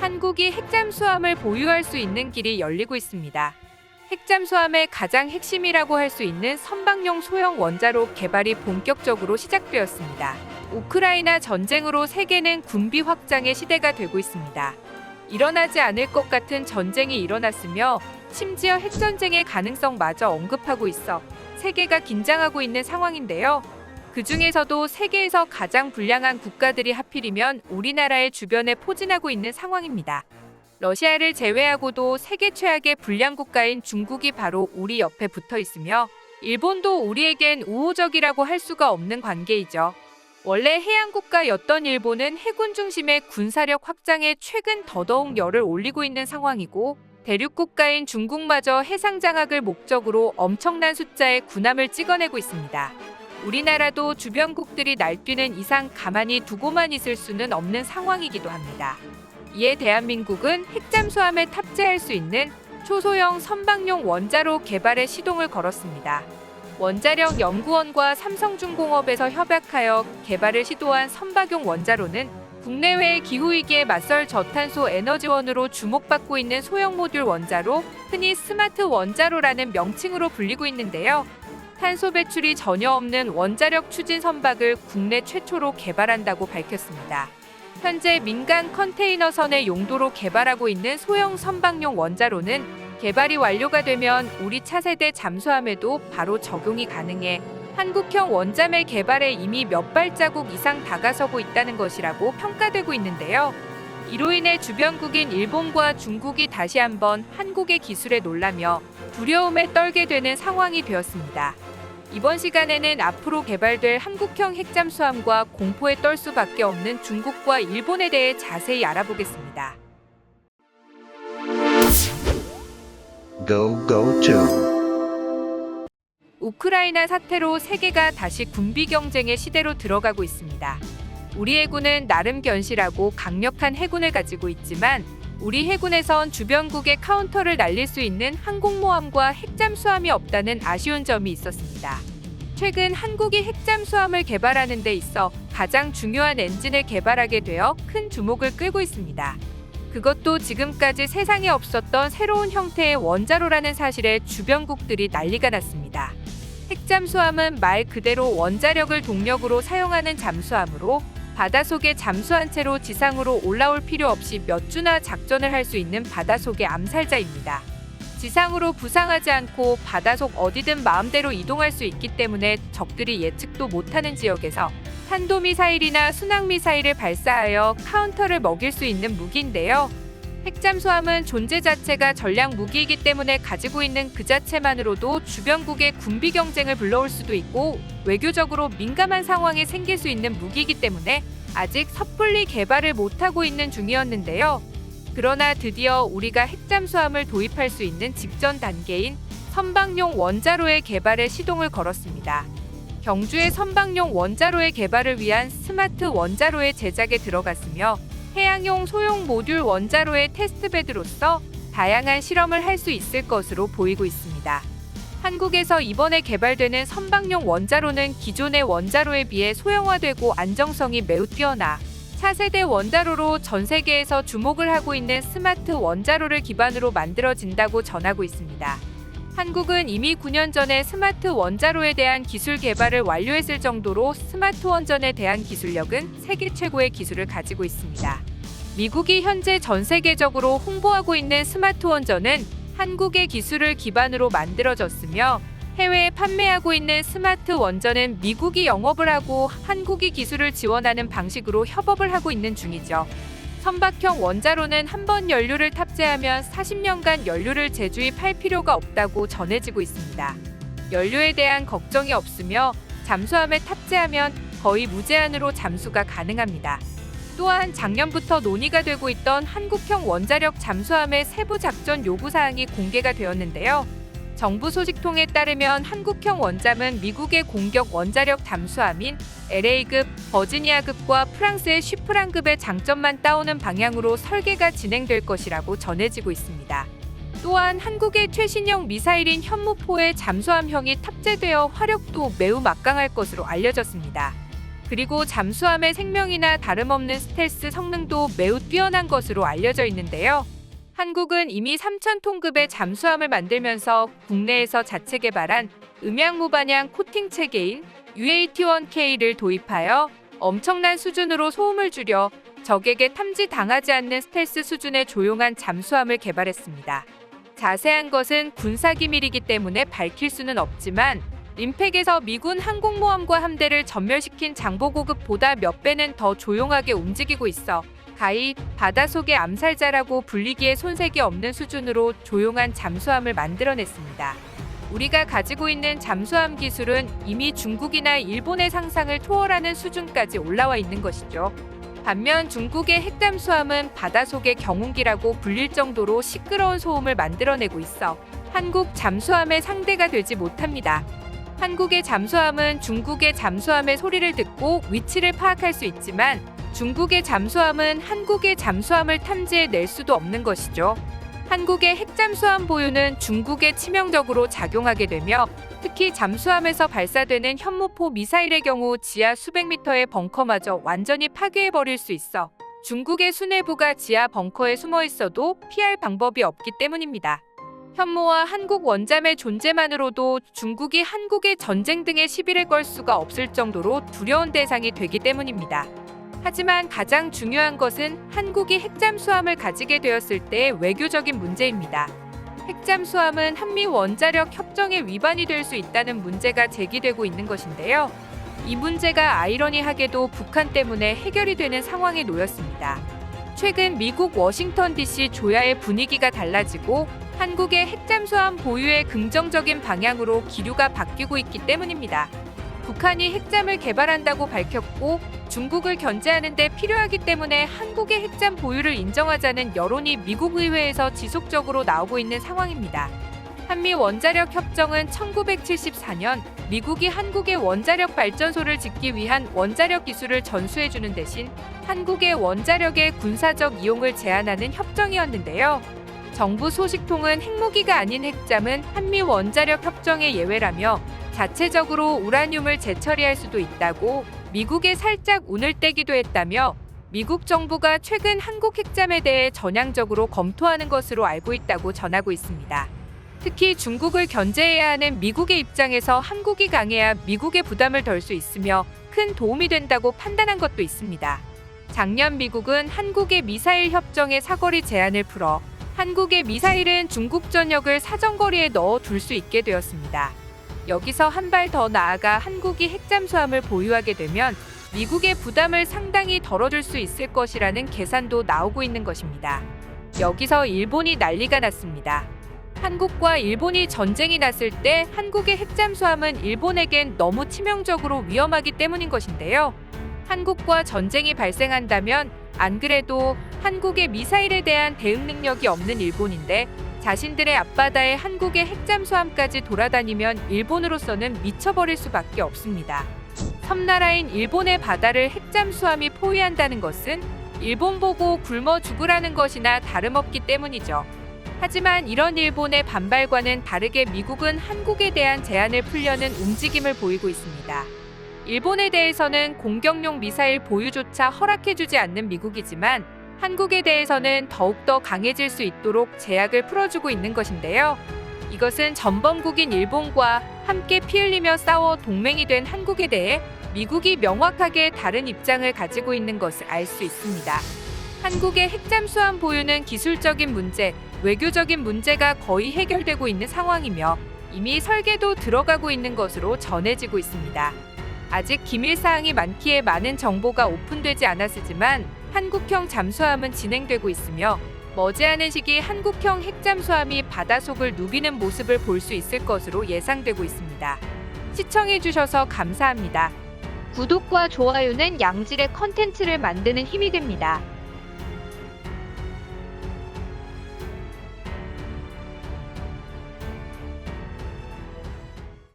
한국이 핵잠수함을 보유할 수 있는 길이 열리고 있습니다. 핵잠수함의 가장 핵심이라고 할 수 있는 선박용 소형 원자로 개발이 본격적으로 시작되었습니다. 우크라이나 전쟁으로 세계는 군비 확장의 시대가 되고 있습니다. 일어나지 않을 것 같은 전쟁이 일어났으며 심지어 핵전쟁의 가능성마저 언급하고 있어 세계가 긴장하고 있는 상황인데요. 그 중에서도 세계에서 가장 불량한 국가들이 하필이면 우리나라의 주변에 포진하고 있는 상황입니다. 러시아를 제외하고도 세계 최악의 불량 국가인 중국이 바로 우리 옆에 붙어 있으며 일본도 우리에겐 우호적이라고 할 수가 없는 관계이죠. 원래 해양국가였던 일본은 해군 중심의 군사력 확장에 최근 더더욱 열을 올리고 있는 상황이고 대륙국가인 중국마저 해상 장악을 목적으로 엄청난 숫자의 군함을 찍어내고 있습니다. 우리나라도 주변국들이 날뛰는 이상 가만히 두고만 있을 수는 없는 상황이기도 합니다. 이에 대한민국은 핵잠수함에 탑재할 수 있는 초소형 선박용 원자로 개발에 시동을 걸었습니다. 원자력 연구원과 삼성중공업에서 협약하여 개발을 시도한 선박용 원자로는 국내외의 기후위기에 맞설 저탄소 에너지원으로 주목받고 있는 소형 모듈 원자로, 흔히 스마트 원자로라는 명칭으로 불리고 있는데요. 탄소 배출이 전혀 없는 원자력 추진 선박을 국내 최초로 개발한다고 밝혔습니다. 현재 민간 컨테이너선의 용도로 개발하고 있는 소형 선박용 원자로는 개발이 완료가 되면 우리 차세대 잠수함에도 바로 적용이 가능해 한국형 원자매 개발에 이미 몇 발자국 이상 다가서고 있다는 것이라고 평가되고 있는데요. 이로 인해 주변국인 일본과 중국이 다시 한번 한국의 기술에 놀라며 두려움에 떨게 되는 상황이 되었습니다. 이번 시간에는 앞으로 개발될 한국형 핵잠수함과 공포에 떨 수밖에 없는 중국과 일본에 대해 자세히 알아보겠습니다. Go to. 우크라이나 사태로 세계가 다시 군비 경쟁의 시대로 들어가고 있습니다. 우리 해군은 나름 견실하고 강력한 해군을 가지고 있지만 우리 해군에선 주변국의 카운터를 날릴 수 있는 항공모함과 핵잠수함이 없다는 아쉬운 점이 있었습니다. 최근 한국이 핵잠수함을 개발하는 데 있어 가장 중요한 엔진을 개발하게 되어 큰 주목을 끌고 있습니다. 그것도 지금까지 세상에 없었던 새로운 형태의 원자로라는 사실에 주변국들이 난리가 났습니다. 핵잠수함은 말 그대로 원자력을 동력으로 사용하는 잠수함으로 바닷속에 잠수한 채로 지상으로 올라올 필요 없이 몇 주나 작전을 할 수 있는 바닷속의 암살자입니다. 지상으로 부상하지 않고 바닷속 어디든 마음대로 이동할 수 있기 때문에 적들이 예측도 못하는 지역에서 탄도미사일이나 순항미사일을 발사하여 카운터를 먹일 수 있는 무기인데요. 핵잠수함은 존재 자체가 전략 무기이기 때문에 가지고 있는 그 자체만으로도 주변국의 군비 경쟁을 불러올 수도 있고 외교적으로 민감한 상황이 생길 수 있는 무기이기 때문에 아직 섣불리 개발을 못하고 있는 중이었는데요. 그러나 드디어 우리가 핵잠수함을 도입할 수 있는 직전 단계인 선박용 원자로의 개발에 시동을 걸었습니다. 경주의 선박용 원자로의 개발을 위한 스마트 원자로의 제작에 들어갔으며 해양용 소형 모듈 원자로의 테스트베드로서 다양한 실험을 할 수 있을 것으로 보이고 있습니다. 한국에서 이번에 개발되는 선박용 원자로는 기존의 원자로에 비해 소형화되고 안정성이 매우 뛰어나 차세대 원자로로 전 세계에서 주목을 하고 있는 스마트 원자로를 기반으로 만들어진다고 전하고 있습니다. 한국은 이미 9년 전에 스마트 원자로에 대한 기술 개발을 완료했을 정도로 스마트 원전에 대한 기술력은 세계 최고의 기술을 가지고 있습니다. 미국이 현재 전 세계적으로 홍보하고 있는 스마트 원전은 한국의 기술을 기반으로 만들어졌으며 해외에 판매하고 있는 스마트 원전은 미국이 영업을 하고 한국이 기술을 지원하는 방식으로 협업을 하고 있는 중이죠. 선박형 원자로는 한 번 연료를 탑재하면 40년간 연료를 재주입할 필요가 없다고 전해지고 있습니다. 연료에 대한 걱정이 없으며 잠수함에 탑재하면 거의 무제한으로 잠수가 가능합니다. 또한 작년부터 논의가 되고 있던 한국형 원자력 잠수함의 세부 작전 요구사항이 공개가 되었는데요. 정부 소식통에 따르면 한국형 원잠은 미국의 공격 원자력 잠수함인 LA급, 버지니아급과 프랑스의 쉬프랑급의 장점만 따오는 방향으로 설계가 진행될 것이라고 전해지고 있습니다. 또한 한국의 최신형 미사일인 현무포에 잠수함형이 탑재되어 화력도 매우 막강할 것으로 알려졌습니다. 그리고 잠수함의 생명이나 다름없는 스텔스 성능도 매우 뛰어난 것으로 알려져 있는데요. 한국은 이미 3,000톤급의 잠수함을 만들면서 국내에서 자체 개발한 음양무반향 코팅 체계인 UAT-1K를 도입하여 엄청난 수준으로 소음을 줄여 적에게 탐지당하지 않는 스텔스 수준의 조용한 잠수함을 개발했습니다. 자세한 것은 군사기밀이기 때문에 밝힐 수는 없지만 림팩에서 미군 항공모함과 함대를 전멸시킨 장보고급보다 몇 배는 더 조용하게 움직이고 있어 가히 바다속의 암살자라고 불리기에 손색이 없는 수준으로 조용한 잠수함을 만들어냈습니다. 우리가 가지고 있는 잠수함 기술은 이미 중국이나 일본의 상상을 초월하는 수준까지 올라와 있는 것이죠. 반면 중국의 핵잠수함은 바다속의 경운기라고 불릴 정도로 시끄러운 소음을 만들어내고 있어 한국 잠수함의 상대가 되지 못합니다. 한국의 잠수함은 중국의 잠수함의 소리를 듣고 위치를 파악할 수 있지만 중국의 잠수함은 한국의 잠수함을 탐지해낼 수도 없는 것이죠. 한국의 핵잠수함 보유는 중국에 치명적으로 작용하게 되며 특히 잠수함에서 발사되는 현무포 미사일의 경우 지하 수백 미터의 벙커마저 완전히 파괴해버릴 수 있어 중국의 수뇌부가 지하 벙커에 숨어 있어도 피할 방법이 없기 때문입니다. 현무와 한국 원잠의 존재만으로도 중국이 한국의 전쟁 등의 시비를 걸 수가 없을 정도로 두려운 대상이 되기 때문입니다. 하지만 가장 중요한 것은 한국이 핵잠수함을 가지게 되었을 때의 외교적인 문제입니다. 핵잠수함은 한미 원자력 협정에 위반이 될 수 있다는 문제가 제기되고 있는 것인데요. 이 문제가 아이러니하게도 북한 때문에 해결이 되는 상황에 놓였습니다. 최근 미국 워싱턴 DC 조야의 분위기가 달라지고 한국의 핵잠수함 보유의 긍정적인 방향으로 기류가 바뀌고 있기 때문입니다. 북한이 핵잠을 개발한다고 밝혔고 중국을 견제하는 데 필요하기 때문에 한국의 핵잠 보유를 인정하자는 여론이 미국 의회에서 지속적으로 나오고 있는 상황입니다. 한미 원자력 협정은 1974년 미국이 한국의 원자력 발전소를 짓기 위한 원자력 기술을 전수해주는 대신 한국의 원자력의 군사적 이용을 제한하는 협정이었는데요. 정부 소식통은 핵무기가 아닌 핵잠은 한미 원자력 협정의 예외라며 자체적으로 우라늄을 재처리할 수도 있다고 미국에 살짝 운을 떼기도 했다며 미국 정부가 최근 한국 핵잠에 대해 전향적으로 검토하는 것으로 알고 있다고 전하고 있습니다. 특히 중국을 견제해야 하는 미국의 입장에서 한국이 강해야 미국의 부담을 덜 수 있으며 큰 도움이 된다고 판단한 것도 있습니다. 작년 미국은 한국의 미사일 협정의 사거리 제한을 풀어 한국의 미사일은 중국 전역을 사정거리에 넣어 둘 수 있게 되었습니다. 여기서 한 발 더 나아가 한국이 핵잠수함을 보유하게 되면 미국의 부담을 상당히 덜어줄 수 있을 것이라는 계산도 나오고 있는 것입니다. 여기서 일본이 난리가 났습니다. 한국과 일본이 전쟁이 났을 때 한국의 핵잠수함은 일본에겐 너무 치명적으로 위험하기 때문인 것인데요. 한국과 전쟁이 발생한다면 안 그래도 한국의 미사일에 대한 대응 능력이 없는 일본인데 자신들의 앞바다에 한국의 핵잠수함까지 돌아다니면 일본으로서는 미쳐버릴 수밖에 없습니다. 섬나라인 일본의 바다를 핵잠수함이 포위한다는 것은 일본 보고 굶어 죽으라는 것이나 다름없기 때문이죠. 하지만 이런 일본의 반발과는 다르게 미국은 한국에 대한 제한을 풀려는 움직임을 보이고 있습니다. 일본에 대해서는 공격용 미사일 보유조차 허락해주지 않는 미국이지만 한국에 대해서는 더욱더 강해질 수 있도록 제약을 풀어주고 있는 것인데요. 이것은 전범국인 일본과 함께 피 흘리며 싸워 동맹이 된 한국에 대해 미국이 명확하게 다른 입장을 가지고 있는 것을 알 수 있습니다. 한국의 핵잠수함 보유는 기술적인 문제, 외교적인 문제가 거의 해결되고 있는 상황이며 이미 설계도 들어가고 있는 것으로 전해지고 있습니다. 아직 기밀사항이 많기에 많은 정보가 오픈되지 않았지만 한국형 잠수함은 진행되고 있으며 머지않은 시기 한국형 핵잠수함이 바다속을 누비는 모습을 볼 수 있을 것으로 예상되고 있습니다. 시청해주셔서 감사합니다. 구독과 좋아요는 양질의 컨텐츠를 만드는 힘이 됩니다.